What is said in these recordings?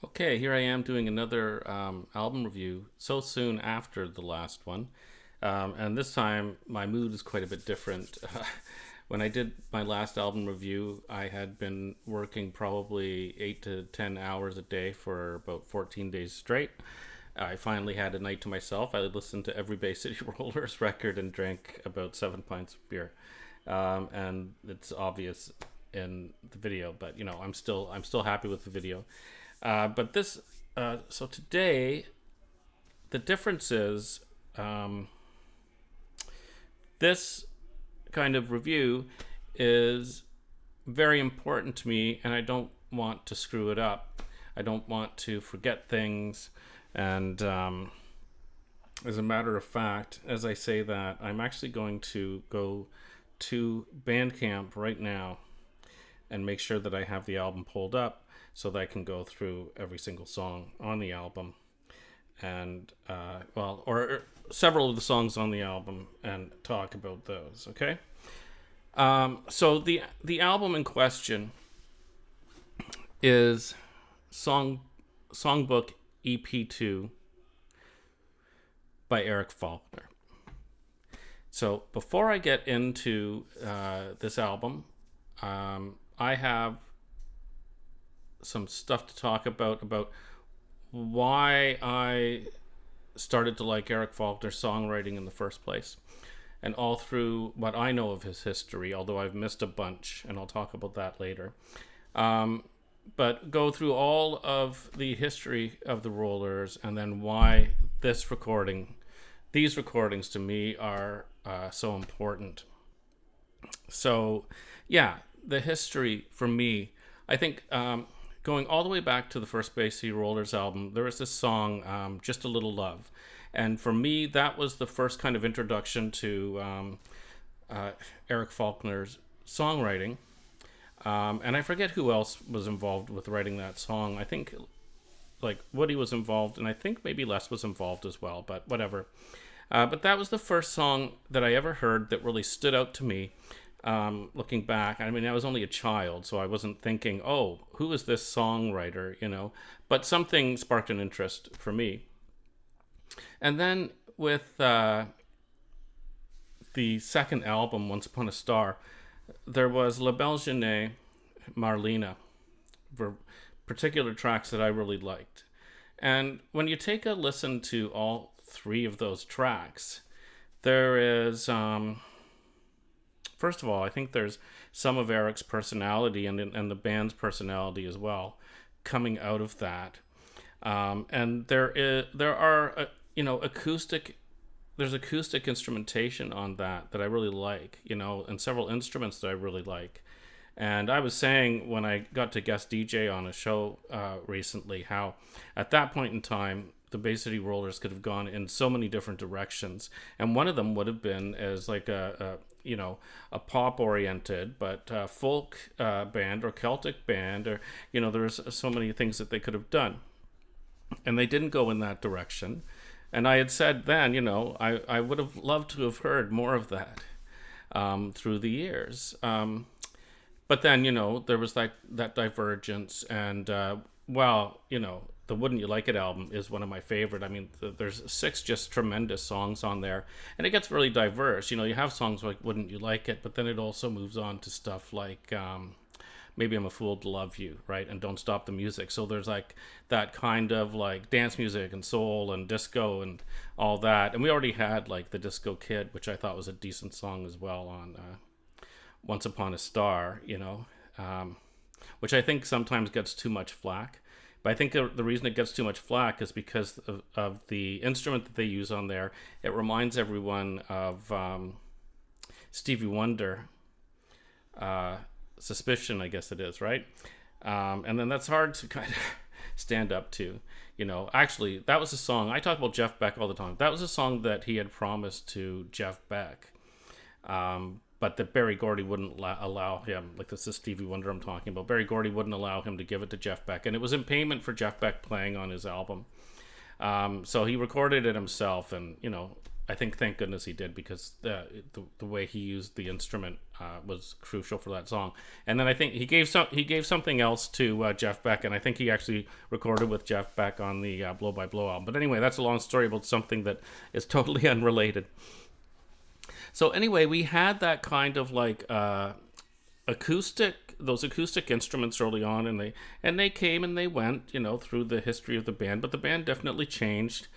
Okay, here I am doing another album review so soon after the last one. And this time my mood is quite a bit different. When I did my last album review, I had been working probably 8 to 10 hours a day for about 14 days straight. I finally had a night to myself. I listened to every Bay City Rollers record and drank about 7 pints of beer. And it's obvious in the video, but I'm still happy with the video. So today, the difference is this kind of review is very important to me, and I don't want to screw it up. I don't want to forget things. And as a matter of fact, as I say that, I'm actually going to go to Bandcamp right now and make sure that I have the album pulled up so that I can go through every single song on the album and, or several of the songs on the album and talk about those, okay? So the album in question is Songbook EP2 by Eric Faulkner. So before I get into this album, I have some stuff to talk about why I started to like Eric Faulkner's songwriting in the first place, and all through what I know of his history, although I've missed a bunch, and I'll talk about that later. But go through all of the history of the Rollers, and then why these recordings to me are so important. So, yeah, the history for me, I think going all the way back to the first Bay City Rollers album, there was this song, Just a Little Love. And for me, that was the first kind of introduction to Eric Faulkner's songwriting. And I forget who else was involved with writing that song. I think like Woody was involved, and I think maybe Les was involved as well, but whatever. But that was the first song that I ever heard that really stood out to me. Looking back, I mean, I was only a child, so I wasn't thinking, oh, who is this songwriter, but something sparked an interest for me. And then with the second album, Once Upon a Star, there was La Belle Jeanette, Marlena, for particular tracks that I really liked. And when you take a listen to all three of those tracks, there is... first of all, I think there's some of Eric's personality and the band's personality as well coming out of that. And there are acoustic. There's acoustic instrumentation on that I really like, and several instruments that I really like. And I was saying when I got to guest DJ on a show recently how at that point in time the Bay City Rollers could have gone in so many different directions, and one of them would have been as like a pop oriented but folk band or Celtic band, or there's so many things that they could have done, and they didn't go in that direction. And I had said then, I would have loved to have heard more of that through the years. But then, there was that divergence, and the Wouldn't You Like It album is one of my favorite. I mean, there's 6 just tremendous songs on there, and it gets really diverse. You have songs like Wouldn't You Like It, but then it also moves on to stuff like Maybe I'm a Fool to Love You, right? And Don't Stop the Music. So there's like that kind of like dance music and soul and disco and all that. And we already had like The Disco Kid, which I thought was a decent song as well on Once Upon a Star, which I think sometimes gets too much flack. But I think the reason it gets too much flack is because of the instrument that they use on there. It reminds everyone of Stevie Wonder, Suspicion, I guess it is, right? And then that's hard to kind of stand up to. Actually, that was a song. I talk about Jeff Beck all the time. That was a song that he had promised to Jeff Beck. But that Berry Gordy wouldn't allow him, like this is Stevie Wonder I'm talking about, Berry Gordy wouldn't allow him to give it to Jeff Beck, and it was in payment for Jeff Beck playing on his album. So he recorded it himself, and, I think thank goodness he did, because the way he used the instrument was crucial for that song. And then I think he gave something else to Jeff Beck, and I think he actually recorded with Jeff Beck on the Blow by Blow album. But anyway, that's a long story about something that is totally unrelated. So anyway, we had that kind of like those acoustic instruments early on, and they came and they went, through the history of the band. But the band definitely changed,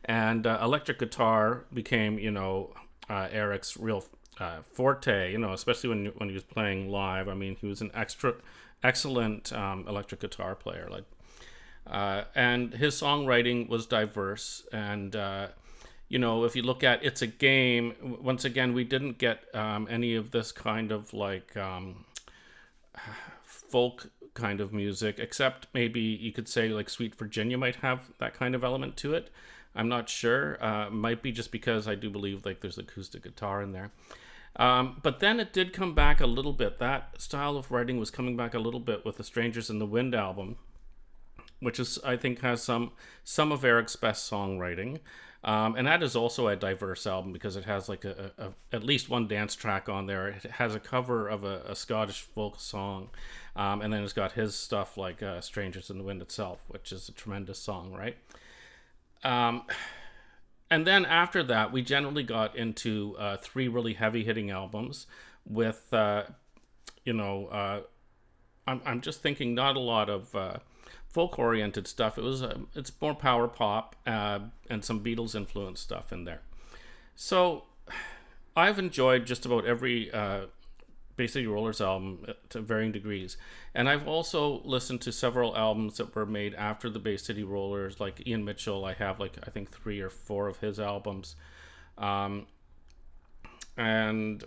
and electric guitar became, Eric's real forte. Especially when he was playing live. I mean, he was an excellent electric guitar player. And his songwriting was diverse. And if you look at It's a Game, once again, we didn't get any of this kind of like folk kind of music, except maybe you could say like Sweet Virginia might have that kind of element to it. I'm not sure. Might be just because I do believe like there's acoustic guitar in there. But then it did come back a little bit. That style of writing was coming back a little bit with the Strangers in the Wind album, which is, I think, has some of Eric's best songwriting. And that is also a diverse album, because it has like at least one dance track on there. It has a cover of a Scottish folk song. And then it's got his stuff like Strangers in the Wind itself, which is a tremendous song, right? And then after that, we generally got into 3 really heavy-hitting albums with, I'm just thinking not a lot of folk-oriented stuff. It's more power pop and some Beatles-influenced stuff in there. So I've enjoyed just about every Bay City Rollers album to varying degrees. And I've also listened to several albums that were made after the Bay City Rollers, like Ian Mitchell. I have I think 3 or 4 of his albums. And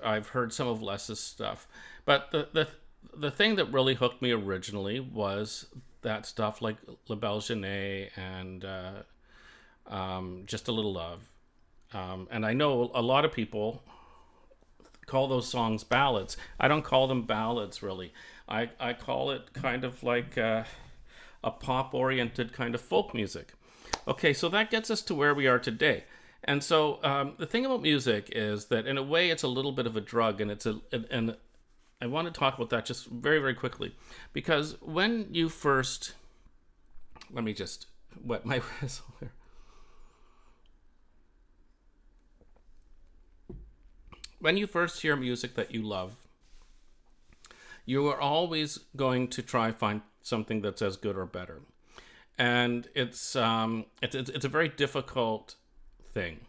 I've heard some of Les's stuff. But the thing that really hooked me originally was that stuff like La Belle Genet and Just a Little Love. And I know a lot of people call those songs ballads. I don't call them ballads, really. I call it kind of like a pop-oriented kind of folk music. Okay, so that gets us to where we are today. And so the thing about music is that in a way it's a little bit of a drug, and and I want to talk about that just very, very quickly, because when you first, let me just wet my whistle here. When you first hear music that you love, you are always going to try find something that's as good or better, and it's a very difficult thing.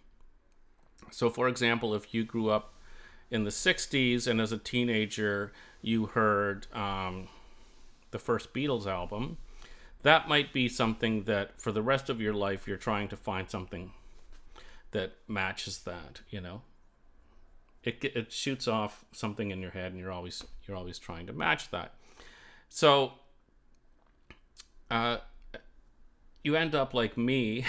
So, for example, if you grew up in the 60s and as a teenager you heard the first Beatles album, that might be something that for the rest of your life you're trying to find something that matches that. It shoots off something in your head, and you're always trying to match that. So you end up like me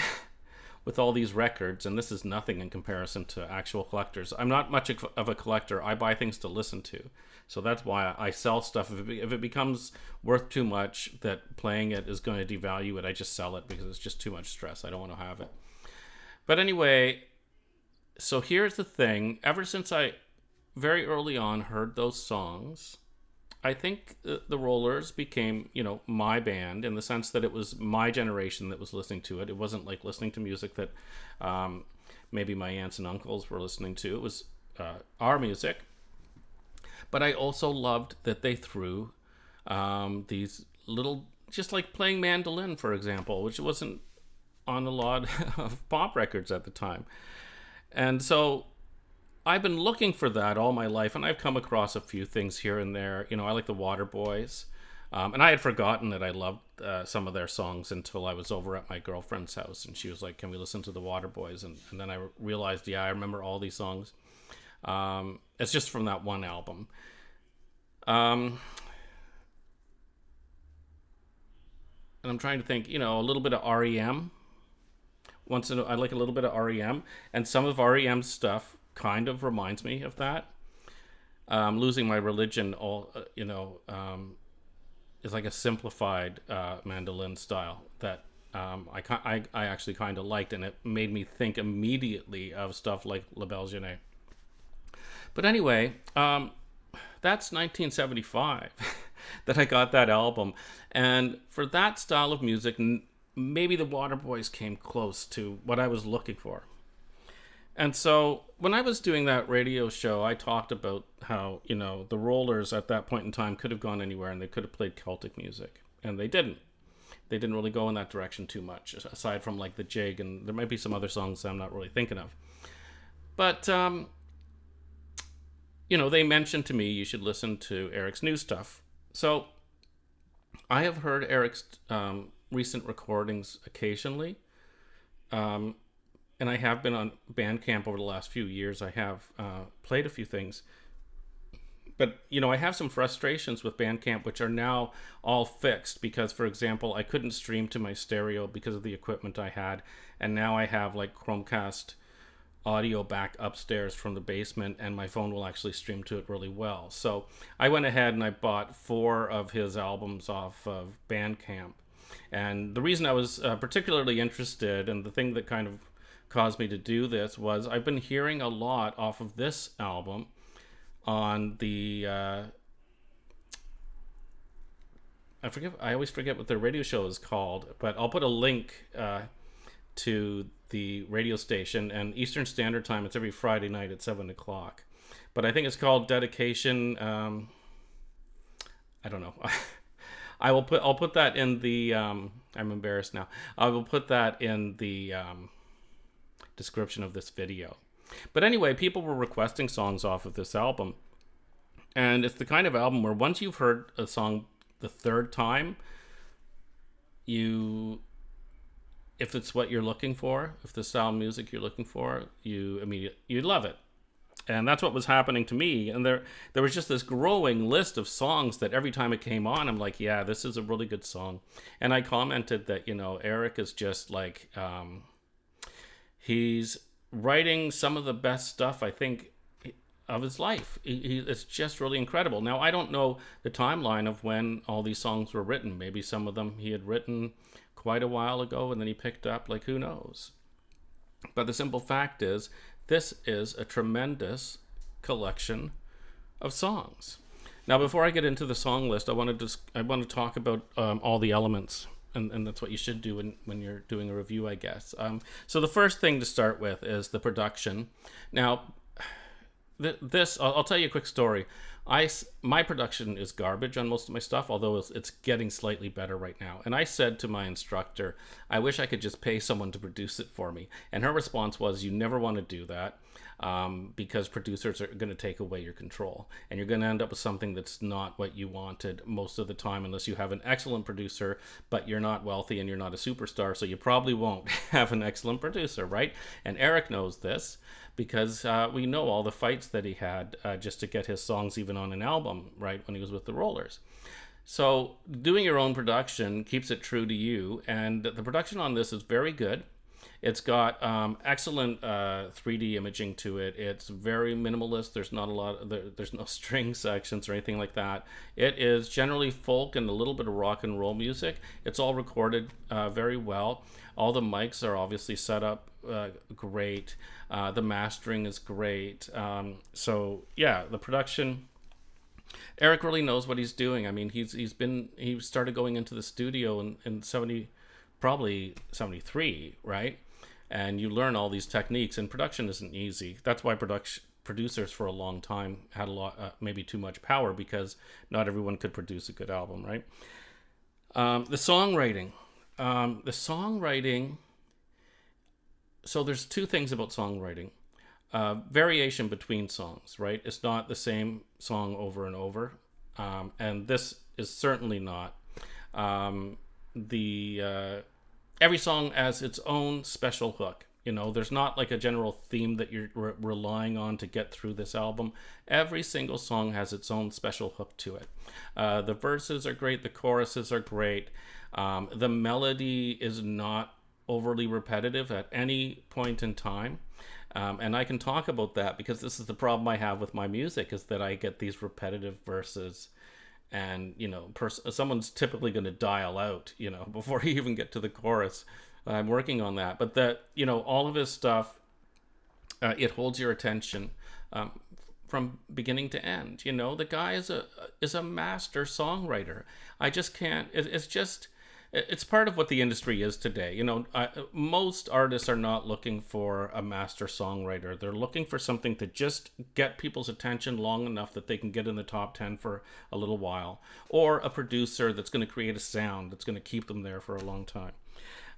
with all these records, and this is nothing in comparison to actual collectors. I'm not much of a collector. I buy things to listen to. So that's why I sell stuff. If it becomes worth too much that playing it is going to devalue it, I just sell it because it's just too much stress. I don't want to have it. But anyway, so here's the thing. Ever since I very early on heard those songs, I think the Rollers became, my band, in the sense that it was my generation that was listening to it. It wasn't like listening to music that maybe my aunts and uncles were listening to. It was our music. But I also loved that they threw these little, just like playing mandolin, for example, which wasn't on a lot of pop records at the time. And so I've been looking for that all my life, and I've come across a few things here and there. I like the Waterboys. And I had forgotten that I loved some of their songs until I was over at my girlfriend's house, and she was like, can we listen to the Waterboys? And then I realized, I remember all these songs. It's just from that one album. And I'm trying to think, a little bit of REM. I like a little bit of REM, and some of REM's stuff kind of reminds me of that. Losing My Religion, is like a simplified mandolin style that I actually kind of liked, and it made me think immediately of stuff like La Belle Journée. But anyway, that's 1975 that I got that album. And for that style of music, maybe the Waterboys came close to what I was looking for. And so when I was doing that radio show, I talked about how, the Rollers at that point in time could have gone anywhere and they could have played Celtic music. And they didn't. They didn't really go in that direction too much, aside from like the jig, and there might be some other songs I'm not really thinking of. But, they mentioned to me you should listen to Eric's new stuff. So I have heard Eric's recent recordings occasionally. And I have been on Bandcamp over the last few years. I have played a few things. But, I have some frustrations with Bandcamp, which are now all fixed because, for example, I couldn't stream to my stereo because of the equipment I had. And now I have like Chromecast audio back upstairs from the basement, and my phone will actually stream to it really well. So I went ahead and I bought 4 of his albums off of Bandcamp. And the reason I was particularly interested, and the thing that kind of caused me to do this, was I've been hearing a lot off of this album on the I always forget what their radio show is called, but I'll put a link to the radio station, and Eastern Standard Time, it's every Friday night at 7 o'clock, but I think it's called Dedication. I don't know. I'll put that in the I'm embarrassed now. I will put that in the description of this video. But anyway, people were requesting songs off of this album, and it's the kind of album where once you've heard a song the third time, if it's what you're looking for, if the style of music you're looking for, you love it. And that's what was happening to me. And there was just this growing list of songs that every time it came on, I'm like, yeah, this is a really good song. And I commented that, Eric is just like, he's writing some of the best stuff, I think, of his life. It's just really incredible. Now, I don't know the timeline of when all these songs were written. Maybe some of them he had written quite a while ago and then he picked up, like, who knows? But the simple fact is, this is a tremendous collection of songs. Now, before I get into the song list, I want to talk about all the elements. And that's what you should do when you're doing a review, I guess. So the first thing to start with is the production. Now, I'll tell you a quick story. My production is garbage on most of my stuff, although it's getting slightly better right now. And I said to my instructor, I wish I could just pay someone to produce it for me. And her response was, you never want to do that. Because producers are going to take away your control, and you're going to end up with something that's not what you wanted most of the time, unless you have an excellent producer, but you're not wealthy and you're not a superstar, so you probably won't have an excellent producer, right? And Eric knows this because we know all the fights that he had just to get his songs even on an album, right, when he was with the Rollers. So doing your own production keeps it true to you, and the production on this is very good. It's got excellent 3D imaging to it. It's very minimalist. There's not a lot. There's no string sections or anything like that. It is generally folk and a little bit of rock and roll music. It's all recorded very well. All the mics are obviously set up great. The mastering is great. So yeah, the production. Eric really knows what he's doing. I mean, he started going into the studio in probably 73, right? And you learn all these techniques, and production isn't easy. That's why producers for a long time had a lot, maybe too much power, because not everyone could produce a good album, right? The songwriting. So there's two things about songwriting. Variation between songs, right? It's not the same song over and over. And this is certainly not. Every song has its own special hook. There's not like a general theme that you're relying on to get through this album. Every single song has its own special hook to it. The verses are great. The choruses are great. The melody is not overly repetitive at any point in time. And I can talk about that because this is the problem I have with my music, is that I get these repetitive verses and someone's typically going to dial out, before you even get to the chorus. I'm working on that, but that all of his stuff, it holds your attention from beginning to end. The guy is a master songwriter. I just can't. It's part of what the industry is today. Most artists are not looking for a master songwriter. They're looking for something to just get people's attention long enough that they can get in the top 10 for a little while, or a producer that's going to create a sound that's going to keep them there for a long time.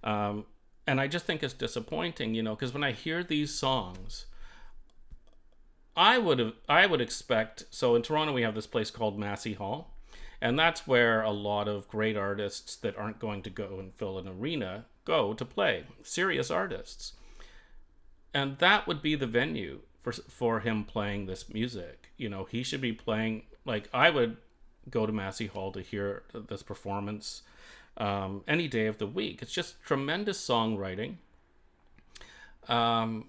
And I just think it's disappointing, because when I hear these songs, I would expect. So in Toronto, we have this place called Massey Hall. And that's where a lot of great artists that aren't going to go and fill an arena go to play, serious artists. And that would be the venue for him playing this music. He should be playing, like, I would go to Massey Hall to hear this performance any day of the week. It's just tremendous songwriting. I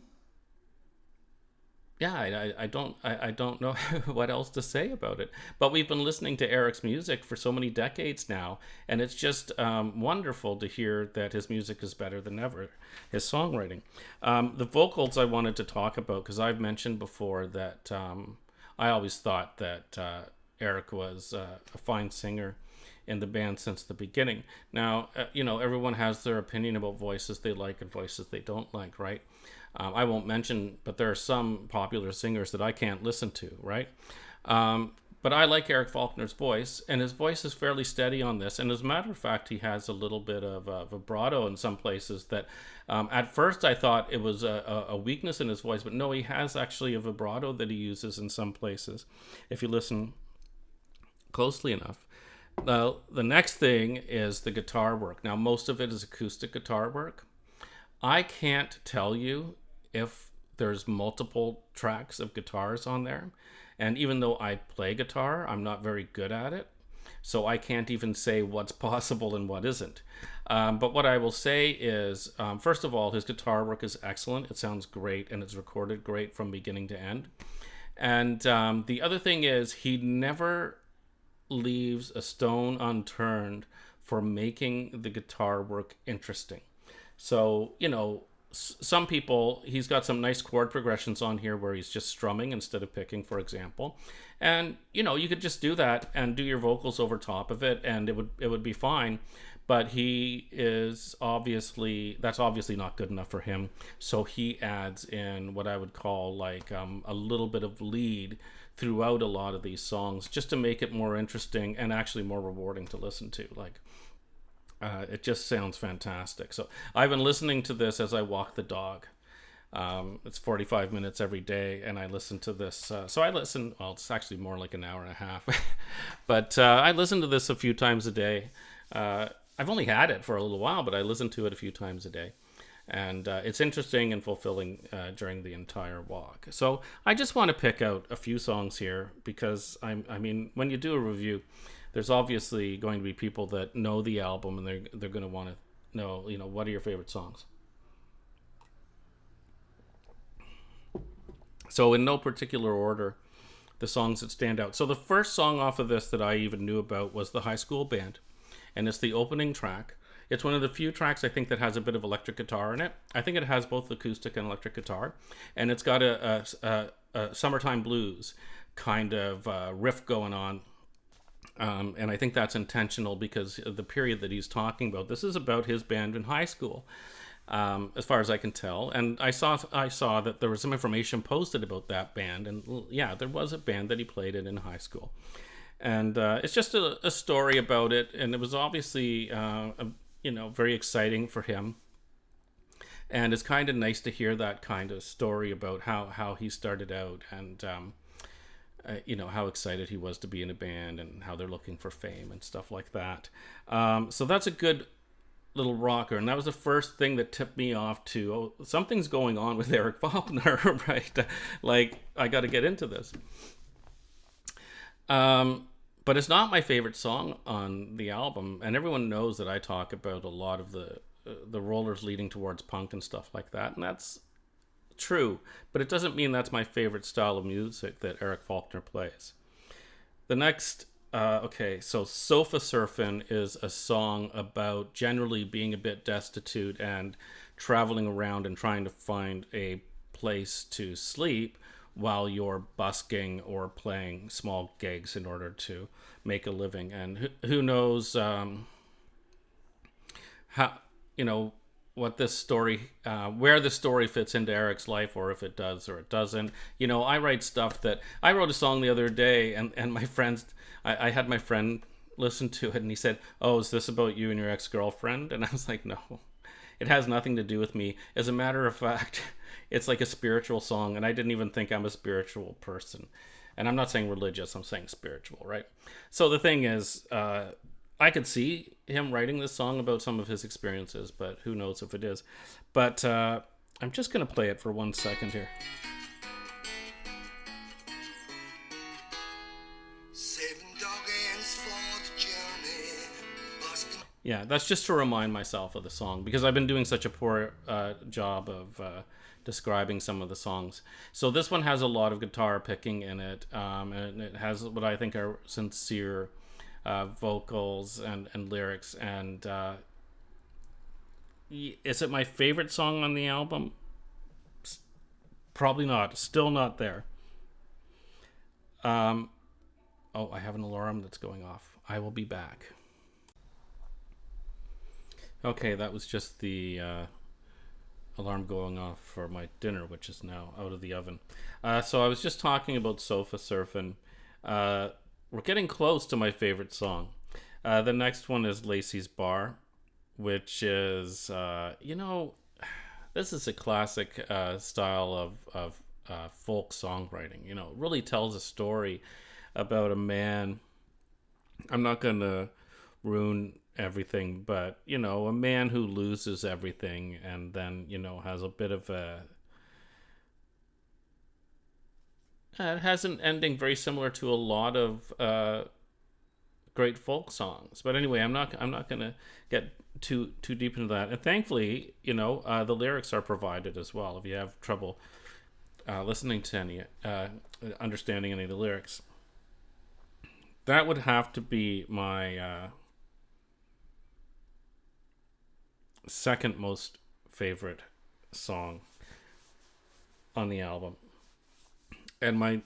don't know what else to say about it. But we've been listening to Eric's music for so many decades now, and it's just wonderful to hear that his music is better than ever, his songwriting. The vocals I wanted to talk about, because I've mentioned before that I always thought that Eric was a fine singer in the band since the beginning. Now, everyone has their opinion about voices they like and voices they don't like, right? I won't mention, but there are some popular singers that I can't listen to, right? But I like Eric Faulkner's voice, and his voice is fairly steady on this. And as a matter of fact, he has a little bit of vibrato in some places that at first I thought it was a weakness in his voice, but no, he has actually a vibrato that he uses in some places, if you listen closely enough. Now, the next thing is the guitar work. Now, most of it is acoustic guitar work. I can't tell you if there's multiple tracks of guitars on there. And even though I play guitar, I'm not very good at it. So I can't even say what's possible and what isn't. But what I will say is, first of all, his guitar work is excellent. It sounds great, and it's recorded great from beginning to end. And the other thing is, he never leaves a stone unturned for making the guitar work interesting. So, some people, he's got some nice chord progressions on here where he's just strumming instead of picking, for example. And, you could just do that and do your vocals over top of it, and it would be fine. But that's obviously not good enough for him. So he adds in what I would call like a little bit of lead throughout a lot of these songs, just to make it more interesting and actually more rewarding to listen to. Like, it just sounds fantastic. So I've been listening to this as I walk the dog. It's 45 minutes every day, and I listen to this. It's actually more like an hour and a half. But I listen to this a few times a day. I've only had it for a little while, but I listen to it a few times a day. And it's interesting and fulfilling during the entire walk. So I just want to pick out a few songs here, because when you do a review, there's obviously going to be people that know the album, and they're going to want to know, what are your favorite songs? So in no particular order, the songs that stand out. So the first song off of this that I even knew about was The High School Band, and it's the opening track. It's one of the few tracks I think that has a bit of electric guitar in it. I think it has both acoustic and electric guitar, and it's got a summertime blues kind of riff going on. And I think that's intentional, because of the period that he's talking about. This is about his band in high school, as far as I can tell. And I saw that there was some information posted about that band, and yeah, there was a band that he played in high school. And it's just a story about it, and it was obviously very exciting for him. And it's kind of nice to hear that kind of story about how he started out, and how excited he was to be in a band, and how they're looking for fame and stuff like that. So that's a good little rocker, and that was the first thing that tipped me off to, something's going on with Eric Faulkner, right? Like, I got to get into this. But it's not my favorite song on the album, and everyone knows that I talk about a lot of the rollers leading towards punk and stuff like that, and that's true, but it doesn't mean that's my favorite style of music that Eric Faulkner plays. The next Okay, so Sofa Surfin' is a song about generally being a bit destitute and traveling around and trying to find a place to sleep while you're busking or playing small gigs in order to make a living. And who knows how, you know, what this story, where the story fits into Eric's life, or if it does or it doesn't. I write stuff that I wrote a song the other day, and my friends, I had my friend listen to it, and he said, "Oh, is this about you and your ex-girlfriend?" And I was like, "No, it has nothing to do with me. As a matter of fact, it's like a spiritual song, and I didn't even think I'm a spiritual person. And I'm not saying religious, I'm saying spiritual, right? So the thing is, I could see him writing this song about some of his experiences, but who knows if it is. But I'm just going to play it for 1 second here. Yeah, that's just to remind myself of the song, because I've been doing such a poor job of describing some of the songs. So this one has a lot of guitar picking in it, and it has what I think are sincere vocals and lyrics. And is it my favorite song on the album? Probably not. Still not there. Oh, I have an alarm that's going off. I will be back. Okay, that was just the alarm going off for my dinner, which is now out of the oven. So I was just talking about Sofa Surfin'. We're getting close to my favorite song. The next one is Lacey's Bar, which is, this is a classic style of folk songwriting. It really tells a story about a man. I'm not going to ruin everything, but a man who loses everything and then has a bit of it has an ending very similar to a lot of great folk songs. But anyway, I'm not going to get too deep into that. And thankfully, the lyrics are provided as well if you have trouble listening to any understanding any of the lyrics. That would have to be my second most favorite song on the album. And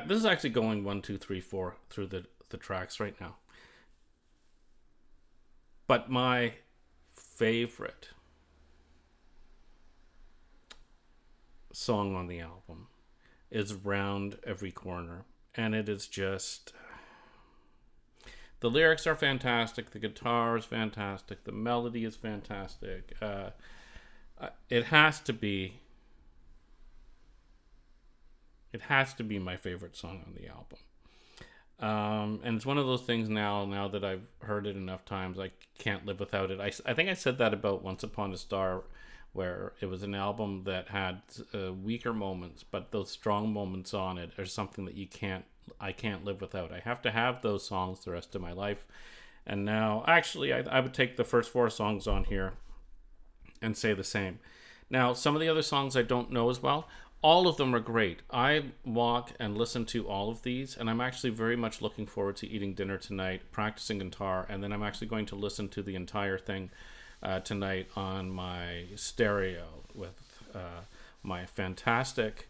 this is actually going 1, 2, 3, 4 through the tracks right now. But my favorite song on the album is Round Every Corner. And it is just, the lyrics are fantastic, the guitar is fantastic, the melody is fantastic. It has to be my favorite song on the album. And it's one of those things now that I've heard it enough times, I can't live without it. I think I said that about Once Upon a Star, where it was an album that had weaker moments, but those strong moments on it are something that I can't live without. I have to have those songs the rest of my life. And now, actually, I would take the first 4 songs on here and say the same. Now, some of the other songs I don't know as well. All of them are great. I walk and listen to all of these, and I'm actually very much looking forward to eating dinner tonight, practicing guitar, and then I'm actually going to listen to the entire thing tonight on my stereo with my fantastic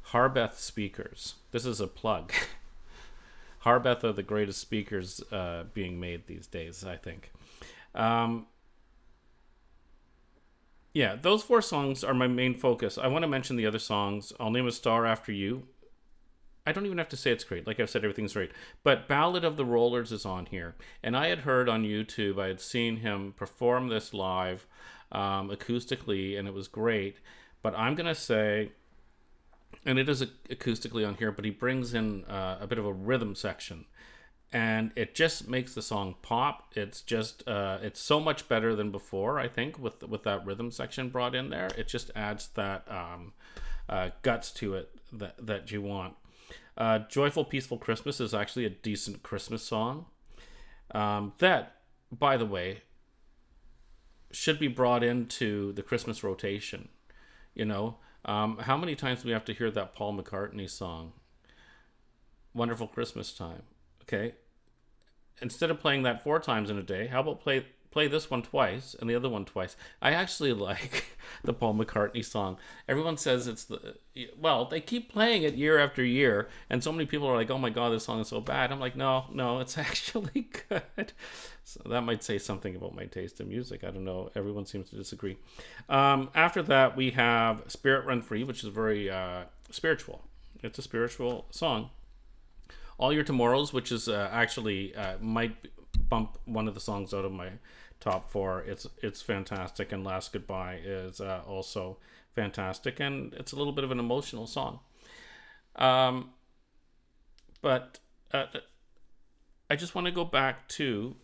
Harbeth speakers. This is a plug. Harbeth are the greatest speakers being made these days, I think. Yeah, those 4 songs are my main focus. I want to mention the other songs. I'll Name a Star After You. I don't even have to say it's great. Like I've said, everything's great. But Ballad of the Rollers is on here. And I had heard on YouTube, I had seen him perform this live acoustically, and it was great. But I'm going to say, and it is acoustically on here, but he brings in a bit of a rhythm section. And it just makes the song pop. It's just, it's so much better than before, I think, with that rhythm section brought in there. It just adds that guts to it that you want. Joyful Peaceful Christmas is actually a decent Christmas song. That, by the way, should be brought into the Christmas rotation. How many times do we have to hear that Paul McCartney song? Wonderful Christmas Time. Okay, instead of playing that 4 times in a day, how about play this one twice and the other one twice? I actually like the Paul McCartney song. Everyone says it's they keep playing it year after year, and so many people are like, oh my God, this song is so bad. I'm like, no, it's actually good. So that might say something about my taste in music. I don't know. Everyone seems to disagree. After that, we have Spirit Run Free, which is very spiritual. It's a spiritual song. All Your Tomorrows, which is actually might bump one of the songs out of my top 4. It's fantastic, and Last Goodbye is also fantastic, and it's a little bit of an emotional song. But I just want to go back to,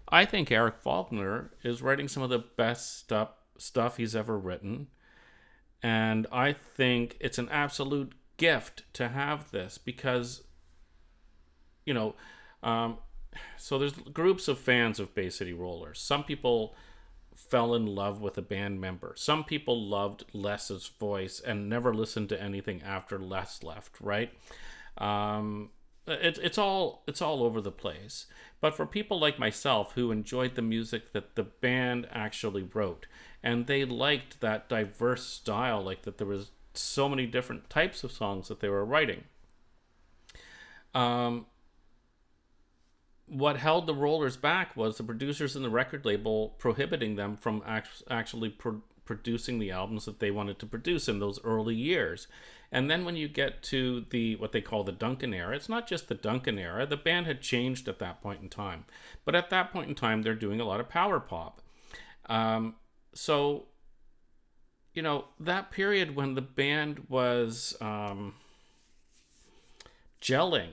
I think Eric Faulkner is writing some of the best stuff he's ever written, and I think it's an absolute gift to have this because, so there's groups of fans of Bay City Rollers. Some people fell in love with a band member. Some people loved Les's voice and never listened to anything after Les left, right? It's all over the place. But for people like myself who enjoyed the music that the band actually wrote, and they liked that diverse style, like that there was so many different types of songs that they were writing. What held the Rollers back was the producers and the record label prohibiting them from actually producing the albums that they wanted to produce in those early years. And then when you get to what they call the Duncan era, it's not just the Duncan era. The band had changed at that point in time. But at that point in time, they're doing a lot of power pop. So, that period when the band was gelling,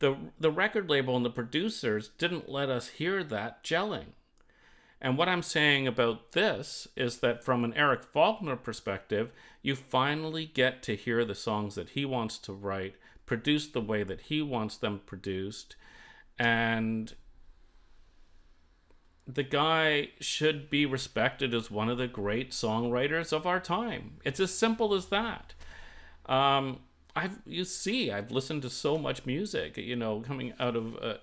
the record label and the producers didn't let us hear that gelling. And what I'm saying about this is that from an Eric Faulkner perspective, you finally get to hear the songs that he wants to write, produced the way that he wants them produced, and the guy should be respected as one of the great songwriters of our time. It's as simple as that. I've listened to so much music, coming out of,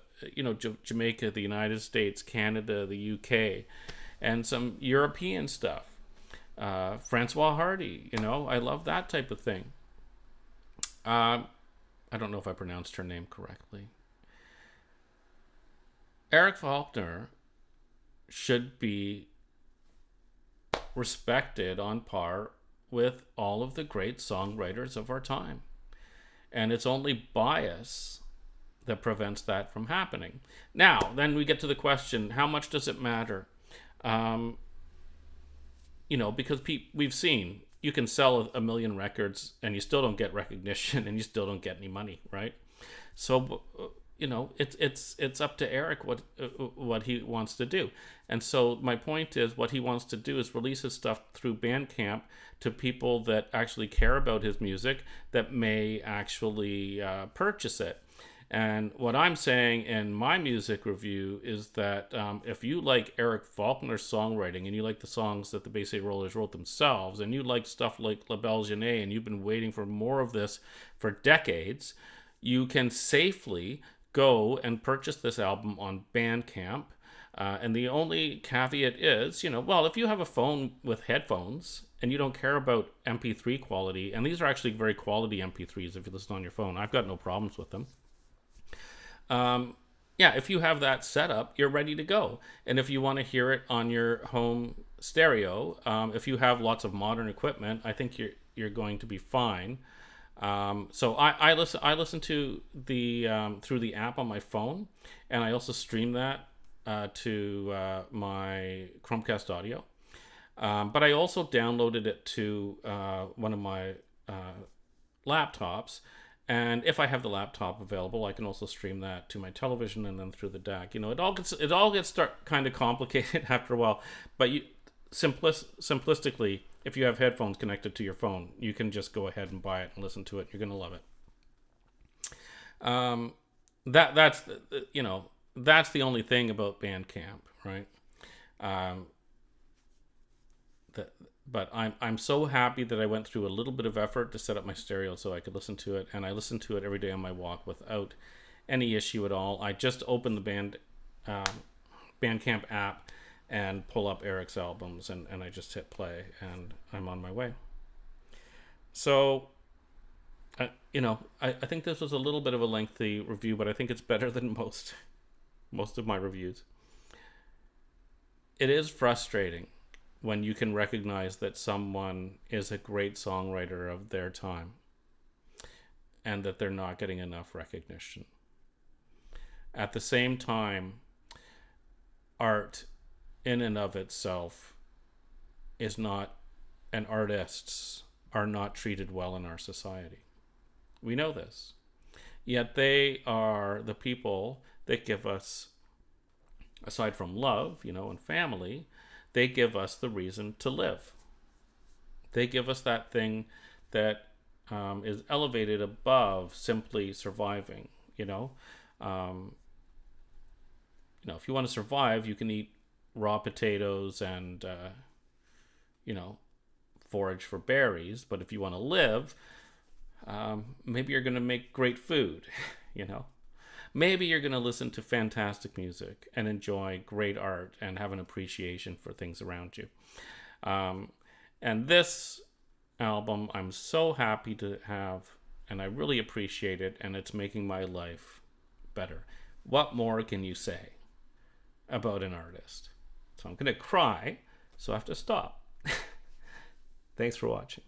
Jamaica, the United States, Canada, the UK, and some European stuff. Francois Hardy, I love that type of thing. I don't know if I pronounced her name correctly. Eric Faulkner should be respected on par with all of the great songwriters of our time. And it's only bias that prevents that from happening. Now, then we get to the question, how much does it matter? Because we've seen, you can sell a million records and you still don't get recognition and you still don't get any money, right? So, it's up to Eric what he wants to do. And so my point is, what he wants to do is release his stuff through Bandcamp to people that actually care about his music, that may actually purchase it. And what I'm saying in my music review is that if you like Eric Faulkner's songwriting and you like the songs that the Bay City Rollers wrote themselves, and you like stuff like La Belle Jeanette, and you've been waiting for more of this for decades, you can safely go and purchase this album on Bandcamp. And the only caveat is, if you have a phone with headphones and you don't care about MP3 quality, and these are actually very quality MP3s if you listen on your phone, I've got no problems with them. If you have that set up, you're ready to go. And if you want to hear it on your home stereo, if you have lots of modern equipment, I think you're going to be fine. So I listen to the through the app on my phone, and I also stream that to my Chromecast audio. But I also downloaded it to one of my laptops, and if I have the laptop available, I can also stream that to my television and then through the DAC. It all gets kind of complicated after a while, but simplistically, if you have headphones connected to your phone, you can just go ahead and buy it and listen to it. You're going to love it. That's the only thing about Bandcamp, right? But I'm so happy that I went through a little bit of effort to set up my stereo so I could listen to it, and I listen to it every day on my walk without any issue at all. I just open the Bandcamp app and pull up Eric's albums, and I just hit play, and I'm on my way. So, I think this was a little bit of a lengthy review, but I think it's better than most of my reviews. It is frustrating when you can recognize that someone is a great songwriter of their time and that they're not getting enough recognition. At the same time, art in and of itself is not, and artists are not treated well in our society. We know this. Yet they are the people that give us, aside from love, and family, they give us the reason to live. They give us that thing that is elevated above simply surviving. If you want to survive, you can eat raw potatoes and forage for berries. But if you want to live, maybe you're going to make great food. Maybe you're going to listen to fantastic music and enjoy great art and have an appreciation for things around you. And this album, I'm so happy to have, and I really appreciate it, and it's making my life better. What more can you say about an artist? So I'm going to cry, so I have to stop. Thanks for watching.